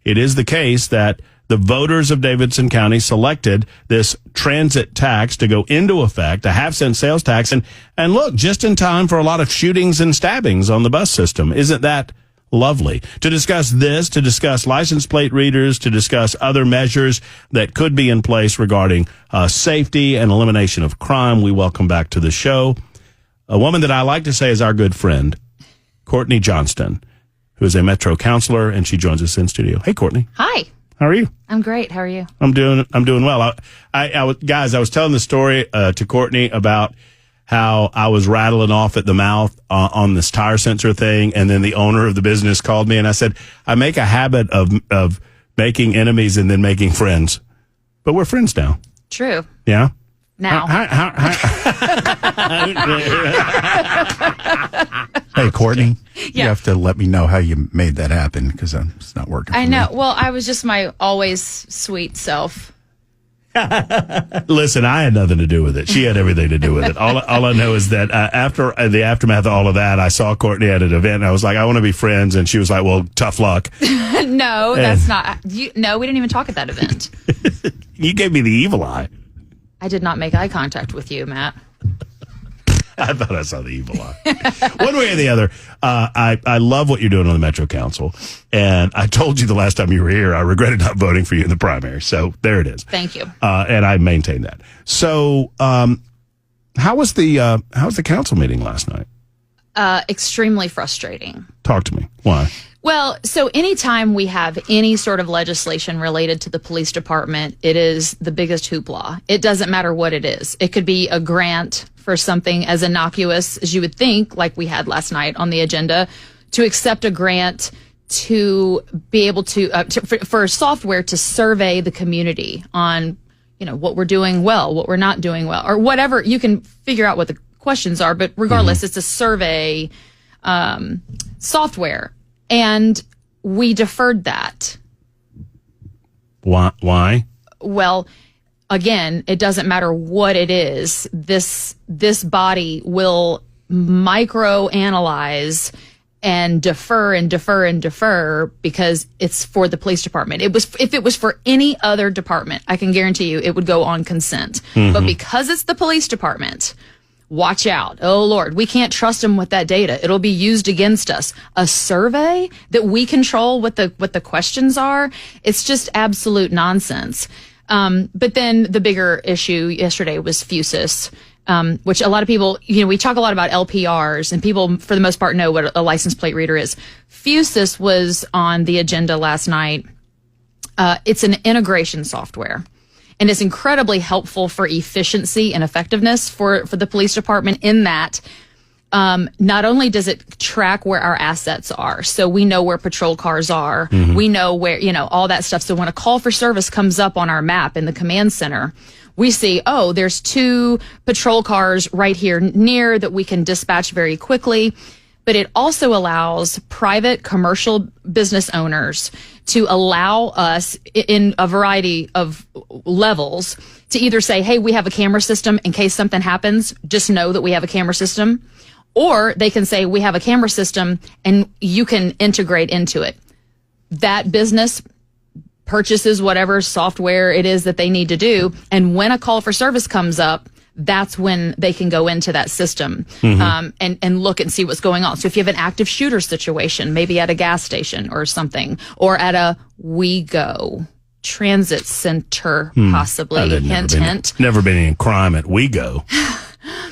it is the case that the voters of Davidson County selected this transit tax to go into effect, a half-cent sales tax, and look, just in time for a lot of shootings and stabbings on the bus system. Isn't that lovely? To discuss this, to discuss license plate readers, to discuss other measures that could be in place regarding safety and elimination of crime, we welcome back to the show a woman that I like to say is our good friend, Courtney Johnston, who is a Metro counselor, and she joins us in studio. Hey, Courtney. Hi. How are you? I'm great. How are you? I'm doing well. I was telling the story to Courtney about how I was rattling off at the mouth on this tire sensor thing, and then the owner of the business called me, and I said, I make a habit of making enemies and then making friends, but we're friends now. True. Yeah. Now. Hey, Courtney, Yeah. you have to let me know how you made that happen, because it's not working for I know. me. Well, I was just my always sweet self. Listen, I had nothing to do with it. She had everything to do with it. All I know is that after the aftermath of all of that, I saw Courtney at an event, and I was like, I want to be friends. And she was like, well, tough luck. No, that's not. No, we didn't even talk at that event. You gave me the evil eye. I did not make eye contact with you, Matt. I thought I saw the evil eye. One way or the other, I love what you're doing on the Metro Council. And I told you the last time you were here, I regretted not voting for you in the primary. So there it is. Thank you. And I maintain that. So how was the council meeting last night? Extremely frustrating. Talk to me. Why? Well, so anytime we have any sort of legislation related to the police department, it is the biggest hoopla. It doesn't matter what it is. It could be a grant for something as innocuous as you would think, like we had last night on the agenda, to accept a grant to be able to, for software to survey the community on, what we're doing well, what we're not doing well, or whatever. You can figure out what the questions are, but regardless, it's a survey software. And we deferred that. Why? Well, again, it doesn't matter what it is. This body will microanalyze and defer because it's for the police department. If it was for any other department, I can guarantee you it would go on consent. But because it's the police department, watch out. Oh, Lord, we can't trust them with that data. It'll be used against us. A survey that we control what the questions are, it's just absolute nonsense. But then the bigger issue yesterday was FUSIS, which a lot of people, we talk a lot about LPRs, and people, for the most part, know what a license plate reader is. FUSIS was on the agenda last night. It's an integration software. And it's incredibly helpful for efficiency and effectiveness for the police department in that not only does it track where our assets are, so we know where patrol cars are, we know where, all that stuff. So when a call for service comes up on our map in the command center, we see, oh, there's 2 patrol cars right here near that we can dispatch very quickly. But it also allows private commercial business owners to allow us in a variety of levels to either say, hey, we have a camera system in case something happens, just know that we have a camera system. Or they can say, we have a camera system and you can integrate into it. That business purchases whatever software it is that they need to do. And when a call for service comes up, that's when they can go into that system and look and see what's going on. So if you have an active shooter situation, maybe at a gas station or something, or at a WeGo transit center, possibly, hint. Never been any crime at WeGo.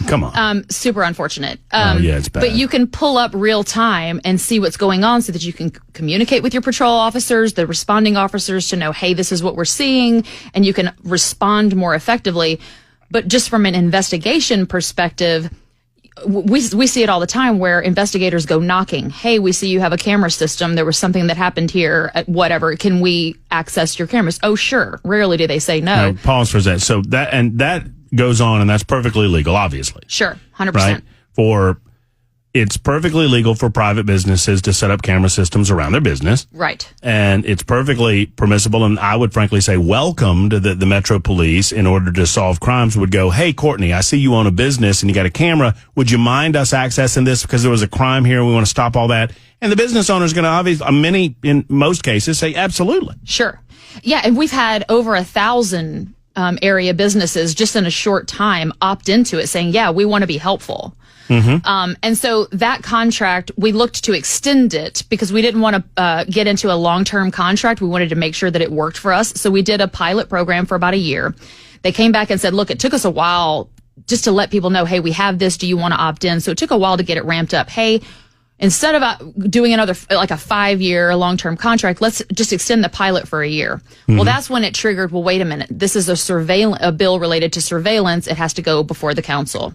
Come on. Super unfortunate. Yeah, it's bad. But you can pull up real time and see what's going on so that you can communicate with your patrol officers, the responding officers, to know, hey, this is what we're seeing, and you can respond more effectively. But just from an investigation perspective, we see it all the time where investigators go knocking. Hey, we see you have a camera system. There was something that happened here at whatever. Can we access your cameras? Oh, sure. Rarely do they say no. Now, pause for that. So that goes on, and that's perfectly legal, obviously. Sure. 100%. Right? For it's perfectly legal for private businesses to set up camera systems around their business. Right. And it's perfectly permissible, and I would frankly say welcomed that the Metro Police, in order to solve crimes, would go, hey, Courtney, I see you own a business and you got a camera. Would you mind us accessing this because there was a crime here and we want to stop all that? And the business owner is going to obviously, in most cases, say absolutely. Sure. Yeah, and we've had over 1,000 area businesses just in a short time opt into it, saying, yeah, we want to be helpful. And so that contract, we looked to extend it because we didn't want to get into a long-term contract. We wanted to make sure that it worked for us. So we did a pilot program for about a year. They came back and said, look, it took us a while just to let people know, hey, we have this. Do you want to opt in? So it took a while to get it ramped up. Hey, instead of doing another, like a 5-year long-term contract, let's just extend the pilot for a year. Well, that's when it triggered, well, wait a minute. This is a bill related to surveillance. It has to go before the council.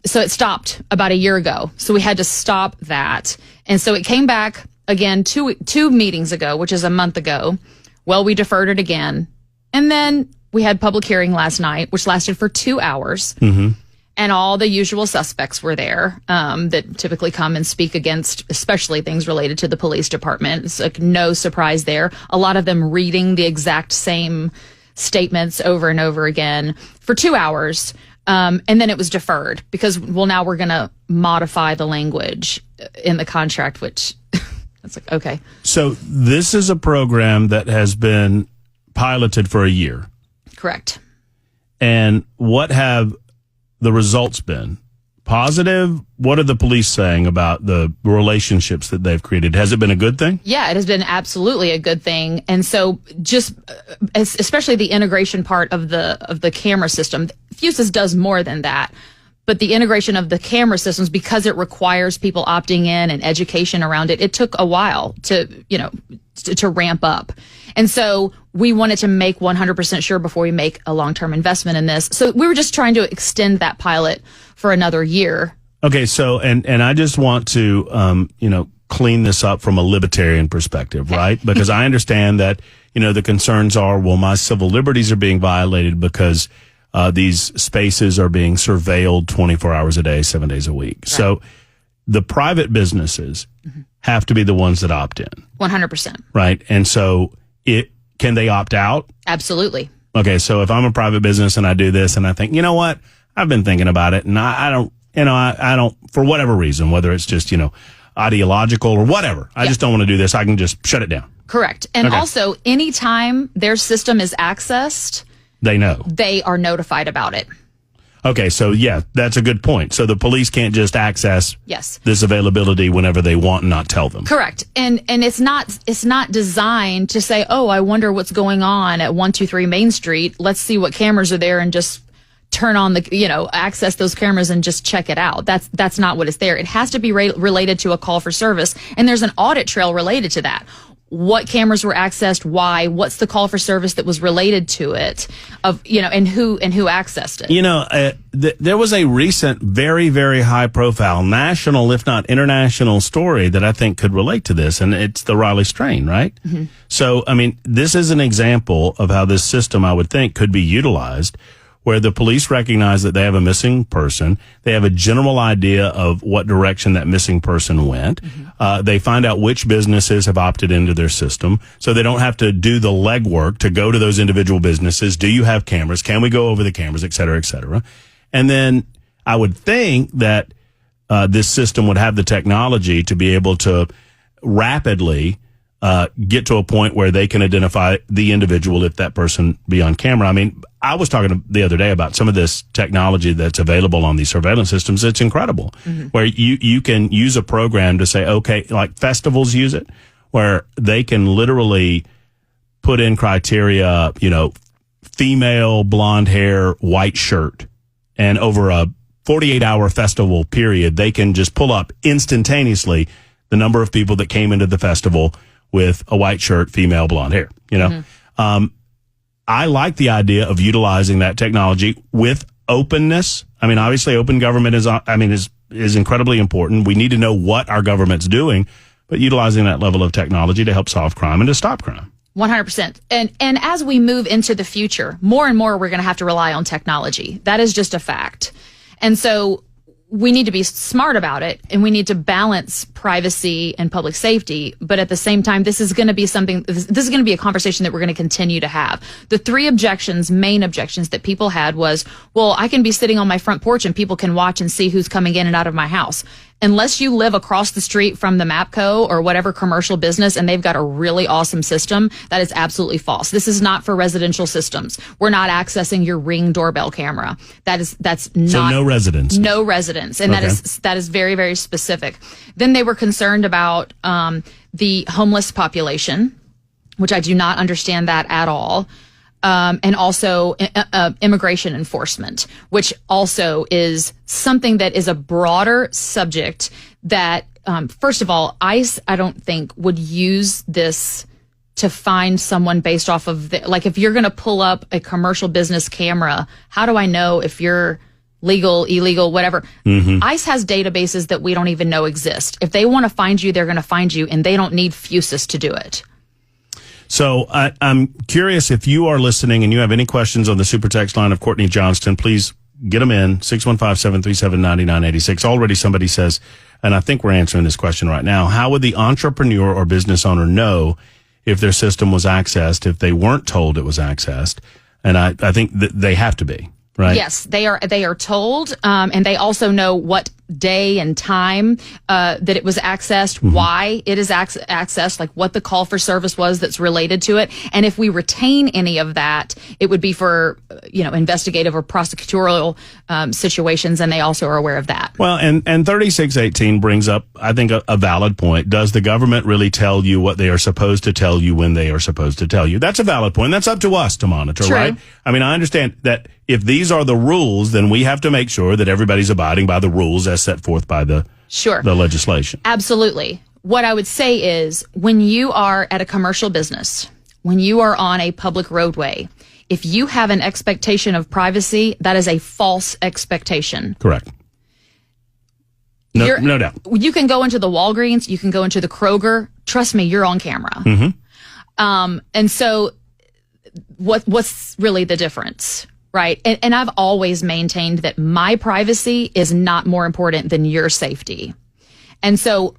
So it stopped about a year ago. So we had to stop that. And so it came back again two meetings ago, which is a month ago. Well, we deferred it again. And then we had public hearing last night, which lasted for 2 hours. And all the usual suspects were there that typically come and speak against, especially things related to the police department. It's like no surprise there. A lot of them reading the exact same statements over and over again for 2 hours. And then it was deferred because, well, now we're going to modify the language in the contract, which it's like, okay. So this is a program that has been piloted for a year. Correct. And what have the results been? Positive? What are the police saying about the relationships that they've created? Has it been a good thing? Yeah, it has been absolutely a good thing. And so just especially the integration part of the camera system, Fuses does more than that. But the integration of the camera systems, because it requires people opting in and education around it, it took a while to ramp up. And so we wanted to make 100% sure before we make a long-term investment in this. So we were just trying to extend that pilot for another year. Okay, so and I just want to clean this up from a libertarian perspective, right? Because I understand that the concerns are, well, my civil liberties are being violated because these spaces are being surveilled 24 hours a day, 7 days a week. Right. So the private businesses have to be the ones that opt in. 100%. Right. And so can they opt out? Absolutely. Okay. So if I'm a private business and I do this and I think, you know what, I've been thinking about it and I don't, for whatever reason, whether it's just, ideological or whatever, I just don't want to do this. I can just shut it down. Correct. And also anytime their system is accessed, they know. They are notified about it. Okay, so yeah, that's a good point. So the police can't just access this availability whenever they want and not tell them. Correct. And it's not designed to say, oh, I wonder what's going on at 123 Main Street. Let's see what cameras are there and just turn on access those cameras and just check it out. That's not what is there. It has to be related to a call for service, and there's an audit trail related to that. What cameras were accessed, why, what's the call for service that was related to it, and who accessed it. There was a recent, very, very high profile national, if not international story that I think could relate to this. And it's the Raleigh strain, right? Mm-hmm. So, this is an example of how this system, I would think, could be utilized, where the police recognize that they have a missing person. They have a general idea of what direction that missing person went. Mm-hmm. They find out which businesses have opted into their system, so they don't have to do the legwork to go to those individual businesses. Do you have cameras? Can we go over the cameras, et cetera, et cetera? And then I would think that this system would have the technology to be able to rapidly get to a point where they can identify the individual if that person be on camera. I was talking the other day about some of this technology that's available on these surveillance systems. It's incredible, mm-hmm. where you can use a program to say, okay, like festivals use it, where they can literally put in criteria, female, blonde hair, white shirt. And over a 48-hour festival period, they can just pull up instantaneously the number of people that came into the festival with a white shirt, female, blonde hair, Mm-hmm. I like the idea of utilizing that technology with openness. Obviously open government is incredibly important. We need to know what our government's doing, but utilizing that level of technology to help solve crime and to stop crime. 100%. And as we move into the future, more and more we're going to have to rely on technology. That is just a fact. And so we need to be smart about it, and we need to balance privacy and public safety. But at the same time, this is going to be a conversation that we're going to continue to have. The three main objections that people had was, well, I can be sitting on my front porch and people can watch and see who's coming in and out of my house. Unless you live across the street from the MAPCO or whatever commercial business and they've got a really awesome system, that is absolutely false. This is not for residential systems. We're not accessing your Ring doorbell camera. That's not. So no residents. No residents. And that is very, very specific. Then they were concerned about the homeless population, which I do not understand that at all. And also immigration enforcement, which also is something that is a broader subject that, first of all, ICE, I don't think, would use this to find someone based off of, like, if you're going to pull up a commercial business camera, how do I know if you're legal, illegal, whatever? ICE has databases that we don't even know exist. If they want to find you, they're going to find you, and they don't need FUSIS to do it. So I'm curious if you are listening and you have any questions on the super text line of Courtney Johnston, please get them in, 615-737-9986. Already somebody says, and I think we're answering this question right now, how would the entrepreneur or business owner know if their system was accessed if they weren't told it was accessed? And I think that they have to be, right? Yes, they are told, and they also know what day and time that it was accessed, why it is accessed, like what the call for service was that's related to it. And if we retain any of that, it would be for, investigative or prosecutorial situations, and they also are aware of that. Well, and 3618 brings up, I think, a valid point. Does the government really tell you what they are supposed to tell you when they are supposed to tell you? That's a valid point. That's up to us to monitor, True. Right? I mean, I understand that if these are the rules, then we have to make sure that everybody's abiding by the rules as set forth by the legislation. Absolutely. What I would say is, when you are at a commercial business, when you are on a public roadway, if you have an expectation of privacy, that is a false expectation. Correct. No doubt. You can go into the Walgreens, you can go into the Kroger. Trust me, you're on camera. And so what's really the difference? Right. And I've always maintained that my privacy is not more important than your safety. And so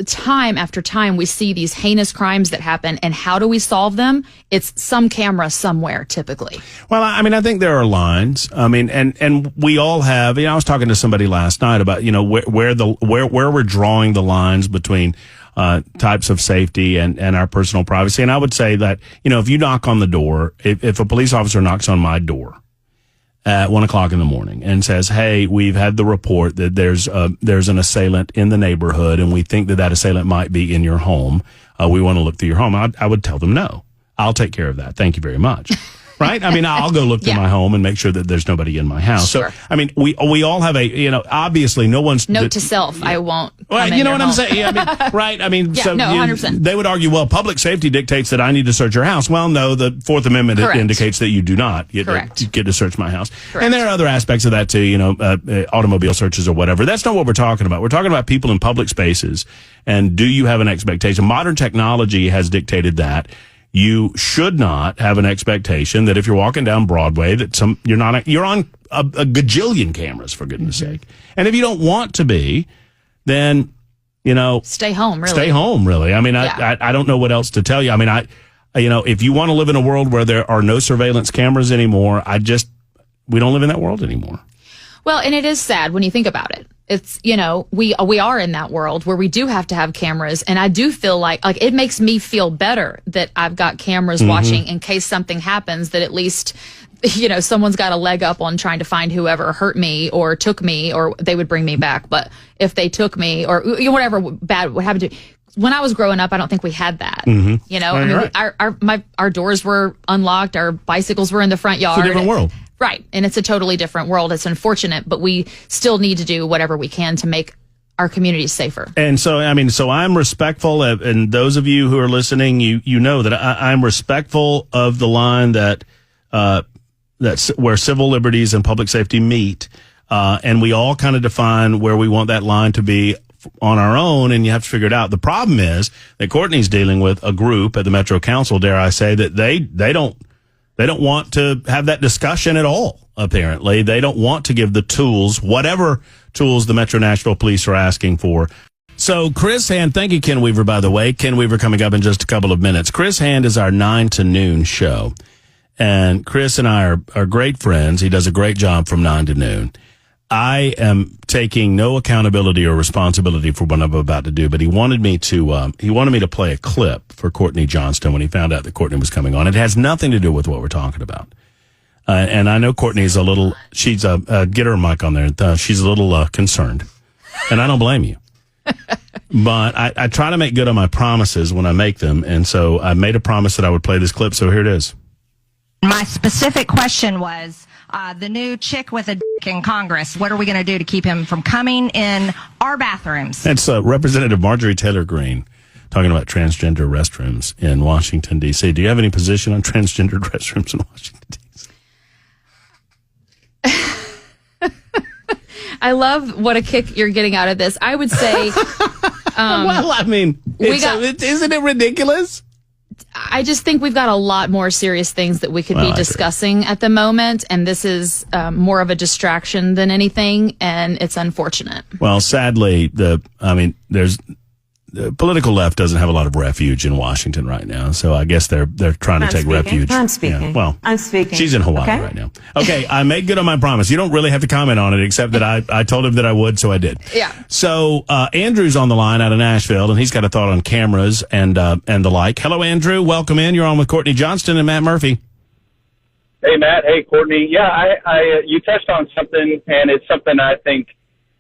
time after time, we see these heinous crimes that happen. And how do we solve them? It's some camera somewhere, typically. Well, I mean, I think there are lines. I mean, and we all have, I was talking to somebody last night about, where we're drawing the lines between types of safety and our personal privacy. And I would say that, if you knock on the door, if a police officer knocks on my door at 1:00 in the morning and says, "Hey, we've had the report that there's an assailant in the neighborhood, and we think that assailant might be in your home. We want to look through your home." I would tell them, "No, I'll take care of that. Thank you very much." Right? I mean, I'll go look through my home and make sure that there's nobody in my house. Sure. So, I mean, we all have obviously no one's... Note to self, I won't come you know what home. I'm saying? I mean, right? I mean, 100%. They would argue, well, public safety dictates that I need to search your house. Well, no, the Fourth Amendment indicates that you do not get to search my house. Correct. And there are other aspects of that too, automobile searches or whatever. That's not what we're talking about. We're talking about people in public spaces. And do you have an expectation? Modern technology has dictated that. You should not have an expectation that if you're walking down Broadway that you're on a gajillion cameras, for goodness sake. And if you don't want to be, then stay home. Really, stay home. Really, I mean, I don't know what else to tell you. I mean, if you want to live in a world where there are no surveillance cameras anymore, we don't live in that world anymore. Well, and it is sad when you think about it. It's, we are in that world where we do have to have cameras. And I do feel like it makes me feel better that I've got cameras watching in case something happens, that at least, someone's got a leg up on trying to find whoever hurt me or took me, or they would bring me back. But if they took me or whatever bad would happen to me. When I was growing up, I don't think we had that. Our doors were unlocked. Our bicycles were in the front yard. It's a different world. Right. And it's a totally different world. It's unfortunate, but we still need to do whatever we can to make our communities safer. And so, I'm respectful of, and those of you who are listening, you know that I'm respectful of the line that's where civil liberties and public safety meet. And we all kind of define where we want that line to be on our own, and you have to figure it out. The problem is that Courtney's dealing with a group at the Metro Council, dare I say, that they don't want to have that discussion at all. Apparently, they don't want to give the tools, whatever tools the Metro Nashville Police are asking for. So Chris Hand, thank you, Ken Weaver, by the way. Ken Weaver coming up in just a couple of minutes. Chris Hand is our 9 to noon show. And Chris and I are great friends. He does a great job from 9 to noon. I am taking no accountability or responsibility for what I'm about to do, but he wanted me to play a clip for Courtney Johnston when he found out that Courtney was coming on. It has nothing to do with what we're talking about. And I know Courtney's get her a mic on there. She's a little concerned. And I don't blame you. But I try to make good on my promises when I make them. And so I made a promise that I would play this clip. So here it is. My specific question was, the new chick with a dick in Congress, what are we going to do to keep him from coming in our bathrooms? That's Representative Marjorie Taylor Greene talking about transgender restrooms in Washington, D.C. Do you have any position on transgendered restrooms in Washington, D.C.? I love what a kick you're getting out of this. I would say... well, I mean, isn't it ridiculous? I just think we've got a lot more serious things that we could be discussing at the moment, and this is more of a distraction than anything, and it's unfortunate. Well, sadly, the political left doesn't have a lot of refuge in Washington right now, so I guess they're trying to take refuge. I'm speaking. Yeah, well, I'm speaking. She's in Hawaii right now. Okay, I made good on my promise. You don't really have to comment on it, except that I told him that I would, so I did. Yeah. So Andrew's on the line out of Nashville, and he's got a thought on cameras and the like. Hello, Andrew. Welcome in. You're on with Courtney Johnston and Matt Murphy. Hey, Matt. Hey, Courtney. Yeah, you touched on something, and it's something I think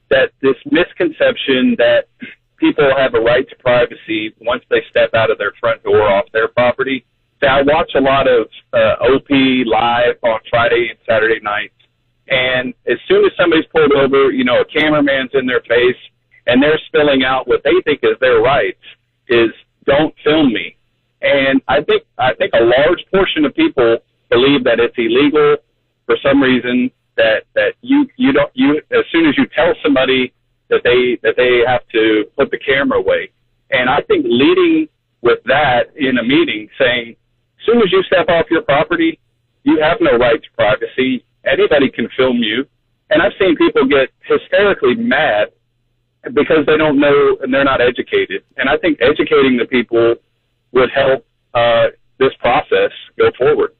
that this misconception that people have a right to privacy once they step out of their front door off their property. So I watch a lot of OP live on Friday and Saturday nights, and as soon as somebody's pulled over, a cameraman's in their face, and they're spilling out what they think is their rights is don't film me. And I think a large portion of people believe that it's illegal for some reason, that you as soon as you tell somebody that they have to put the camera away. And I think leading with that in a meeting, saying, as soon as you step off your property, you have no right to privacy. Anybody can film you. And I've seen people get hysterically mad because they don't know and they're not educated. And I think educating the people would help this process go forward.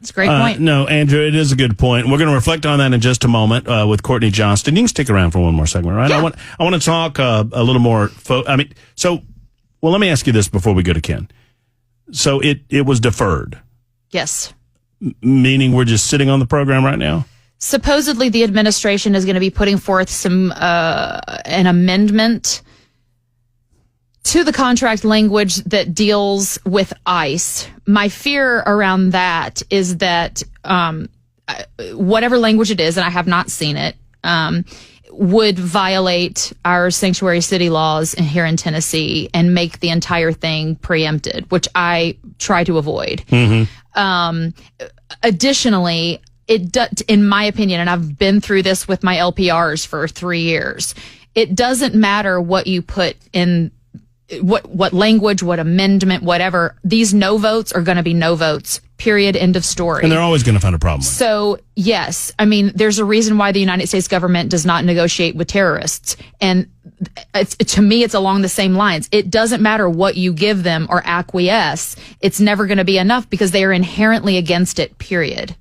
It's a great point. No, Andrew, it is a good point. We're going to reflect on that in just a moment with Courtney Johnston. You can stick around for one more segment, right? Yeah. I want to talk a little more. Let me ask you this before we go to Ken. So it was deferred. Yes. Meaning we're just sitting on the program right now? Supposedly the administration is going to be putting forth an amendment to the contract language that deals with ICE. My fear around that is that whatever language it is, and I have not seen it, would violate our sanctuary city laws here in Tennessee and make the entire thing preempted, which I try to avoid. Mm-hmm. Additionally, in my opinion, and I've been through this with my LPRs for 3 years, it doesn't matter what you put in what language, what amendment, whatever, these no votes are going to be no votes, period, end of story. And they're always going to find a problem with it. So, yes, I mean, there's a reason why the United States government does not negotiate with terrorists. And to me, it's along the same lines. It doesn't matter what you give them or acquiesce. It's never going to be enough because they are inherently against it, period.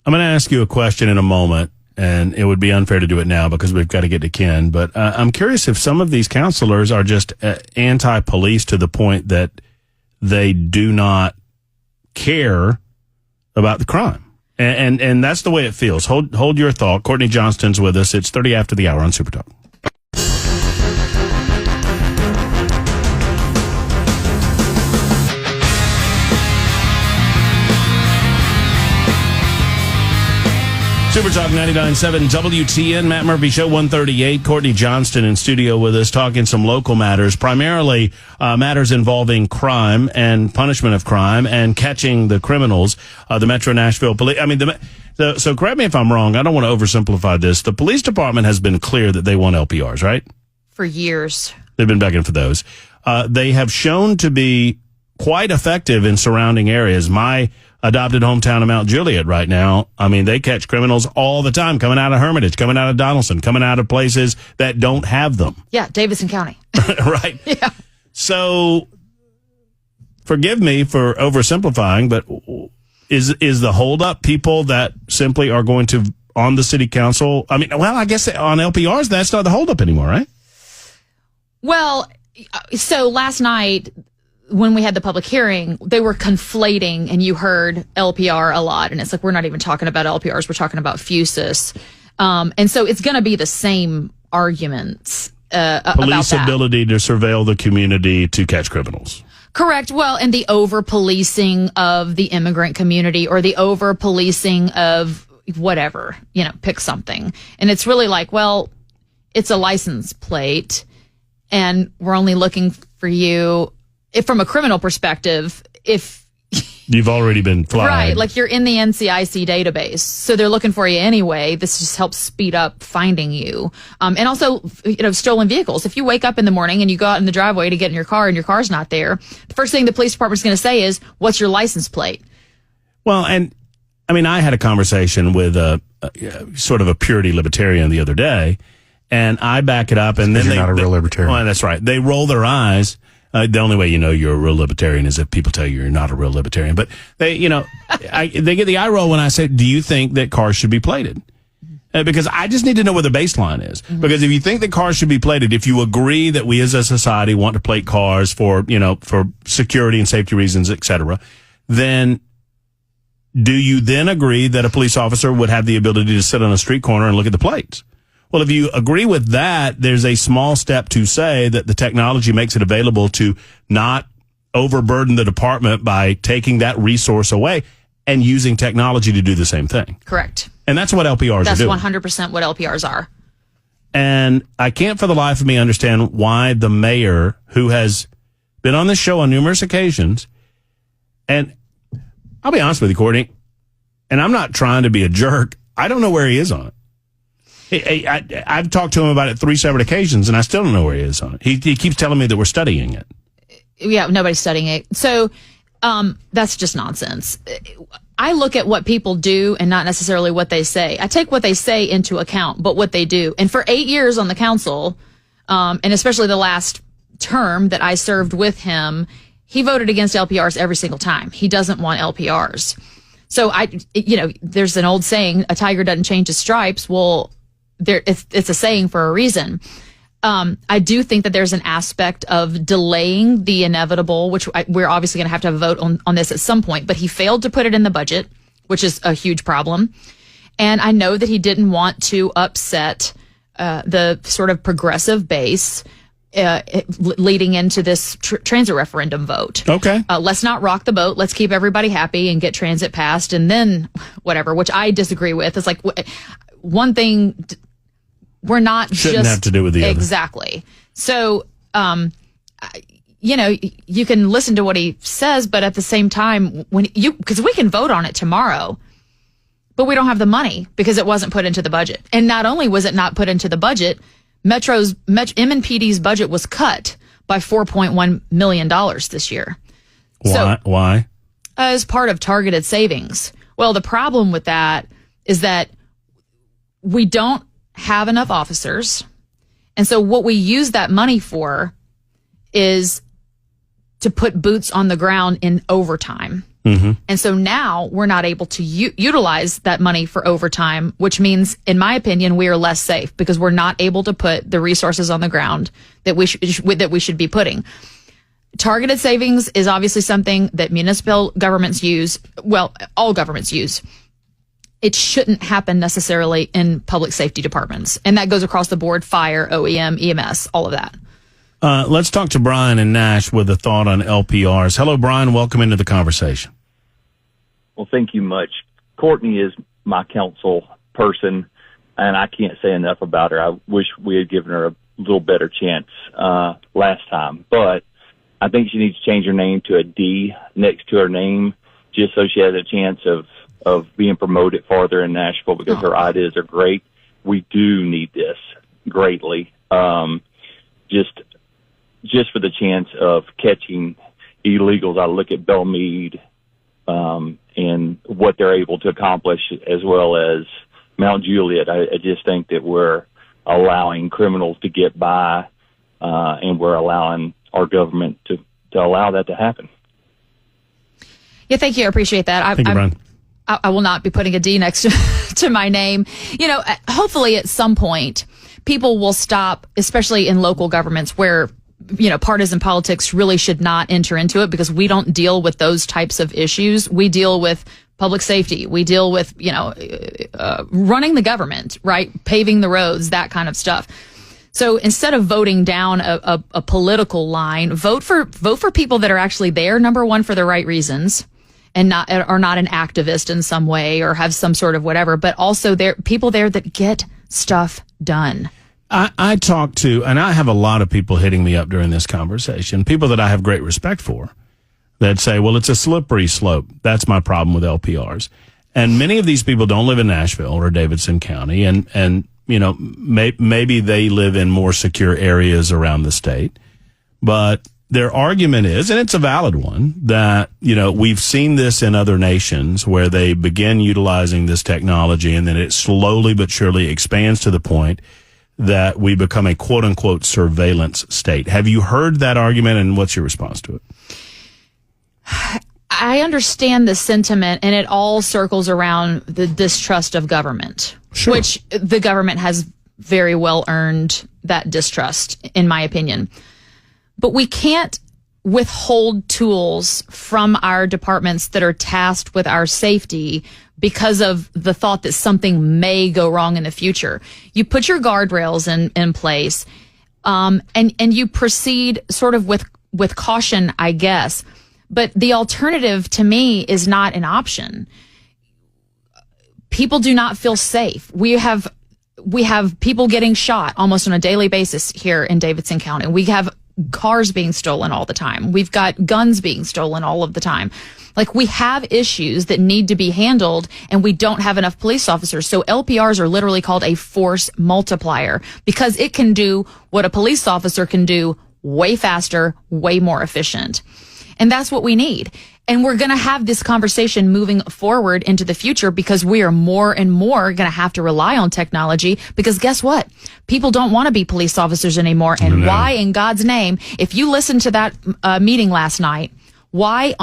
I'm going to ask you a question in a moment. And it would be unfair to do it now because we've got to get to Ken. But I'm curious if some of these counselors are just anti-police to the point that they do not care about the crime. And that's the way it feels. Hold your thought. Courtney Johnston's with us. It's 30 after the hour on Super Talk. Super Talk 99.7 WTN, Matt Murphy Show 138. Courtney Johnston in studio with us talking some local matters, primarily matters involving crime and punishment of crime and catching the criminals. The Metro Nashville Police. I mean, so correct me if I'm wrong. I don't want to oversimplify this. The police department has been clear that they want LPRs, right? For years. They've been begging for those. They have shown to be quite effective in surrounding areas. My adopted hometown of Mount Juliet right now, I mean, they catch criminals all the time coming out of Hermitage, coming out of Donaldson, coming out of places that don't have them. Yeah, Davidson County. Right. Yeah. So forgive me for oversimplifying, but is the holdup people that simply are going to, on the city council? I mean, well, I guess on LPRs, that's not the holdup anymore, right? Well, so last night when we had the public hearing, they were conflating, and you heard LPR a lot, and it's like, we're not even talking about LPRs, we're talking about FUSIS. And so it's going to be the same arguments Police about that. ability to surveil the community to catch criminals. Correct. Well, and the over-policing of the immigrant community, or the over-policing of whatever, pick something. And it's really like, well, it's a license plate, and we're only looking for you, if from a criminal perspective, if you've already been flagged. Right, like you're in the NCIC database, so they're looking for you anyway. This just helps speed up finding you. And also, stolen vehicles. If you wake up in the morning and you go out in the driveway to get in your car and your car's not there, the first thing the police department's going to say is, what's your license plate? Well, and I mean, I had a conversation with sort of a purity libertarian the other day, and I back it up, and then you're not a real libertarian. Well, that's right. They roll their eyes. The only way you know you're a real libertarian is if people tell you you're not a real libertarian. But they get the eye roll when I say, do you think that cars should be plated? Because I just need to know where the baseline is. Mm-hmm. Because if you think that cars should be plated, if you agree that we as a society want to plate cars for security and safety reasons, et cetera, then do you then agree that a police officer would have the ability to sit on a street corner and look at the plates? Well, if you agree with that, there's a small step to say that the technology makes it available to not overburden the department by taking that resource away and using technology to do the same thing. Correct. And that's what LPRs are doing. That's 100% what LPRs are. And I can't for the life of me understand why the mayor, who has been on this show on numerous occasions, and I'll be honest with you, Courtney, and I'm not trying to be a jerk, I don't know where he is on it. I've talked to him about it 3 separate occasions, and I still don't know where he is on it. He keeps telling me that we're studying it. Yeah, nobody's studying it. So that's just nonsense. I look at what people do and not necessarily what they say. I take what they say into account, but what they do. And for 8 years on the council, and especially the last term that I served with him, he voted against LPRs every single time. He doesn't want LPRs. So there's an old saying, a tiger doesn't change his stripes. Well, it's a saying for a reason. I do think that there's an aspect of delaying the inevitable, which we're obviously going to have a vote on this at some point, but he failed to put it in the budget, which is a huge problem. And I know that he didn't want to upset the sort of progressive base leading into this transit referendum vote. Okay. Let's not rock the boat. Let's keep everybody happy and get transit passed, and then whatever, which I disagree with. It's like one thing... We're not shouldn't have to do with the other. Exactly. So, you can listen to what he says, but at the same time, because we can vote on it tomorrow, but we don't have the money because it wasn't put into the budget. And not only was it not put into the budget, M&PD's budget was cut by $4.1 million this year. Why? As part of targeted savings. Well, the problem with that is that we don't have enough officers. And so what we use that money for is to put boots on the ground in overtime. Mm-hmm. And so now we're not able to utilize that money for overtime, which means, in my opinion, we are less safe because we're not able to put the resources on the ground that we should be putting. Targeted savings is obviously something that municipal governments use. Well, all governments use. It shouldn't happen necessarily in public safety departments. And that goes across the board: fire, OEM, EMS, all of that. Let's talk to Brian in Nash with a thought on LPRs. Hello, Brian. Welcome into the conversation. Well, thank you much. Courtney is my council person, and I can't say enough about her. I wish we had given her a little better chance last time. But I think she needs to change her name to a D next to her name just so she has a chance of being promoted farther in Nashville, because her ideas are great. We do need this greatly. Just for the chance of catching, illegals. I look at Belmead and what they're able to accomplish, as well as Mount Juliet. I just think that we're allowing criminals to get by, and we're allowing our government to allow that to happen. Yeah, thank you. I appreciate that. Thank you, Brian. I will not be putting a D next to my name. You know, hopefully at some point people will stop, especially in local governments where, you know, partisan politics really should not enter into it, because we don't deal with those types of issues. We deal with public safety. We deal with, you know, running the government, right? Paving the roads, that kind of stuff. So instead of voting down a political line, vote for people that are actually there, number one, for the right reasons, and are not an activist in some way or have some sort of whatever, but also people there that get stuff done. I talk to, and I have a lot of people hitting me up during this conversation, people that I have great respect for, that say, well, it's a slippery slope. That's my problem with LPRs. And many of these people don't live in Nashville or Davidson County, and you know, maybe they live in more secure areas around the state. But their argument is, and it's a valid one, that, you know, we've seen this in other nations where they begin utilizing this technology and then it slowly but surely expands to the point that we become a quote unquote surveillance state. Have you heard that argument, and what's your response to it? I understand the sentiment, and it all circles around the distrust of government, Sure. which the government has very well earned that distrust, in my opinion. But we can't withhold tools from our departments that are tasked with our safety because of the thought that something may go wrong in the future. You put your guardrails in place, and you proceed sort of with caution, I guess. But the alternative to me is not an option. People do not feel safe. We have people getting shot almost on a daily basis here in Davidson County. We have cars being stolen all the time. We've got guns being stolen all of the time. Like, we have issues that need to be handled, and we don't have enough police officers. So LPRs are literally called a force multiplier, because it can do what a police officer can do way faster, way more efficient. And that's what we need. And we're going to have this conversation moving forward into the future, because we are more and more going to have to rely on technology, because guess what? People don't want to be police officers anymore. And why in God's name, if you listened to that meeting last night, why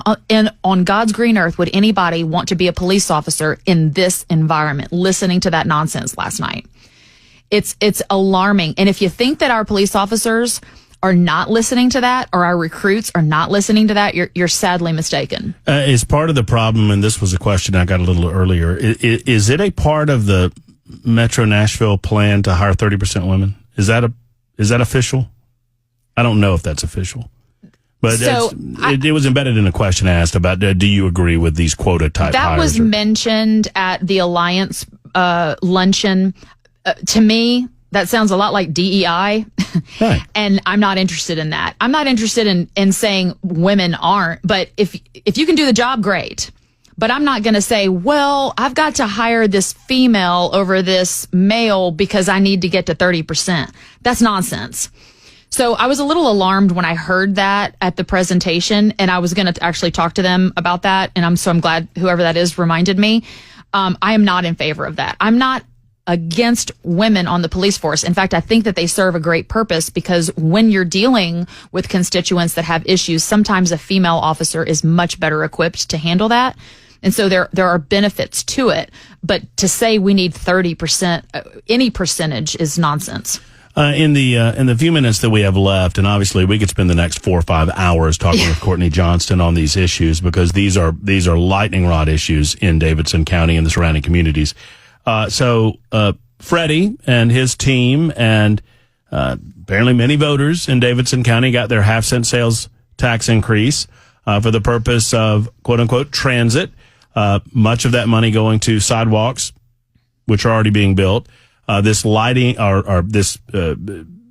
on God's green earth would anybody want to be a police officer in this environment, listening to that nonsense last night? It's alarming. And if you think that our police officers are not listening to that, or our recruits are not listening to that, you're sadly mistaken. Is part of the problem, and this was a question I got a little earlier, is it a part of the Metro Nashville plan to hire 30% women? Is that official? I don't know if that's official. But so it was embedded in a question asked about, do you agree with these quota type that hires? That was mentioned at the Alliance luncheon. To me, that sounds a lot like DEI, right. And I'm not interested in that. I'm not interested in saying women aren't, but if you can do the job, great. But I'm not going to say, well, I've got to hire this female over this male because I need to get to 30%. That's nonsense. So I was a little alarmed when I heard that at the presentation, and I was going to actually talk to them about that. And I'm glad whoever that is reminded me. I am not in favor of that. I'm not against women on the police force. In fact, I think that they serve a great purpose, because when you're dealing with constituents that have issues, sometimes a female officer is much better equipped to handle that. And so there are benefits to it. But to say we need 30%, any percentage, is nonsense. In the few minutes that we have left, and obviously we could spend the next 4 or 5 hours talking with Courtney Johnston on these issues, because these are lightning rod issues in Davidson County and the surrounding communities. So Freddie and his team, and apparently many voters in Davidson County, got their half-cent sales tax increase for the purpose of quote-unquote transit. Much of that money going to sidewalks, which are already being built. This lighting or this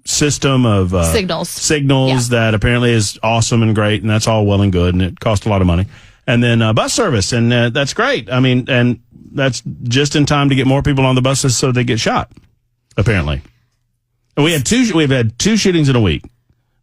system of signals that apparently is awesome and great, and that's all well and good, and it costs a lot of money. And then bus service, and that's great. I mean, and that's just in time to get more people on the buses so they get shot, apparently. And we've had two shootings in a week.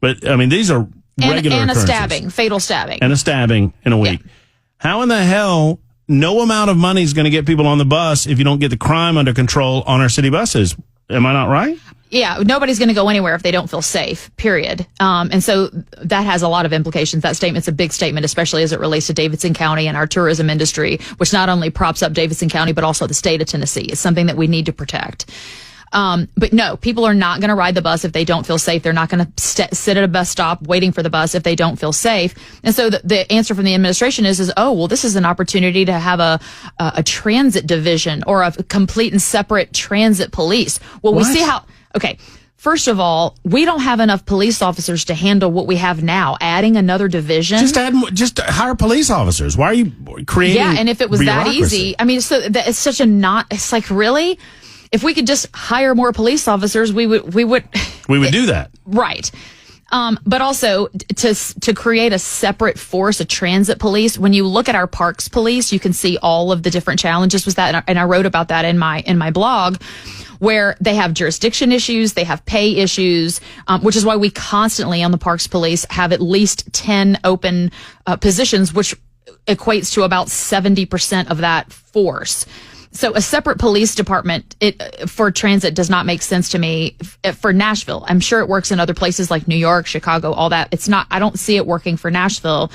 But I mean, these are regular and a occurrences. stabbing, fatal stabbing. And a stabbing in a week. Yeah. How in the hell, no amount of money is going to get people on the bus if you don't get the crime under control on our city buses? Am I not right? Yeah, nobody's going to go anywhere if they don't feel safe, period. And so that has a lot of implications. That statement's a big statement, especially as it relates to Davidson County and our tourism industry, which not only props up Davidson County, but also the state of Tennessee. It's something that we need to protect. But no, people are not going to ride the bus if they don't feel safe. They're not going to sit at a bus stop waiting for the bus if they don't feel safe. And so the answer from the administration is, oh, well, this is an opportunity to have a transit division or a complete and separate transit police. Well, we see how, okay. First of all, we don't have enough police officers to handle what we have now. Adding another division. Just hire police officers. Why are you creating? Yeah, and if it was that easy, I mean, it's such a it's like, really? If we could just hire more police officers, we would do that. Right. But also to create a separate force, a transit police. When you look at our parks police, you can see all of the different challenges with that. And I wrote about that in my blog, where they have jurisdiction issues, they have pay issues, which is why we constantly on the parks police have at least 10 open positions, which equates to about 70% of that force. So a separate police department for transit does not make sense to me for Nashville. I'm sure it works in other places like New York, Chicago, all that. I don't see it working for Nashville.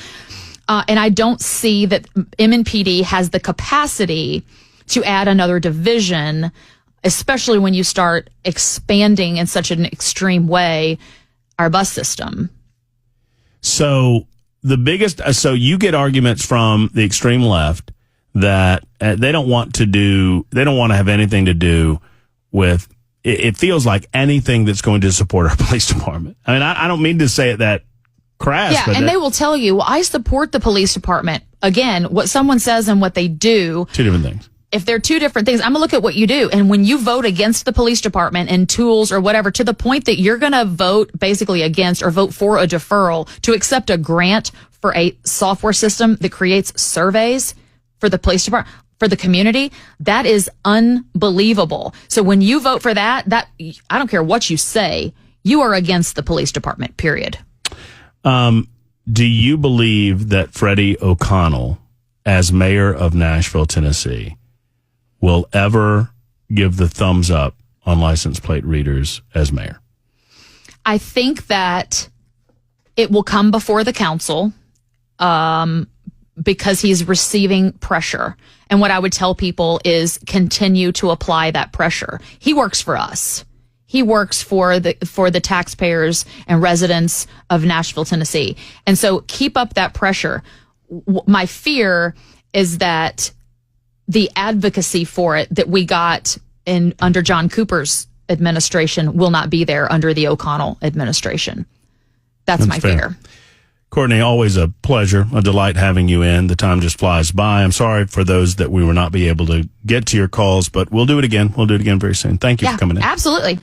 And I don't see that MNPD has the capacity to add another division, especially when you start expanding in such an extreme way our bus system. So so you get arguments from the extreme left that they don't want to have anything to do with, it feels like anything that's going to support our police department. I mean, I don't mean to say it that crass. Yeah, and they will tell you, well, I support the police department. Again, what someone says and what they do. Two different things. If they're two different things, I'm going to look at what you do. And when you vote against the police department and tools or whatever, to the point that you're going to vote basically against or vote for a deferral to accept a grant for a software system that creates surveys for the police department, for the community, that is unbelievable. So when you vote for that, I don't care what you say, you are against the police department, period. Do you believe that Freddie O'Connell, as mayor of Nashville, Tennessee, will ever give the thumbs up on license plate readers as mayor? I think that it will come before the council, because he's receiving pressure. And what I would tell people is continue to apply that pressure. He works for us. He works for the taxpayers and residents of Nashville, Tennessee. And so keep up that pressure. My fear is that the advocacy for it that we got under John Cooper's administration will not be there under the O'Connell administration. That's my fear. Courtney, always a pleasure, a delight having you in. The time just flies by. I'm sorry for those that we will not be able to get to your calls, but we'll do it again. We'll do it again very soon. Thank you for coming in. Absolutely.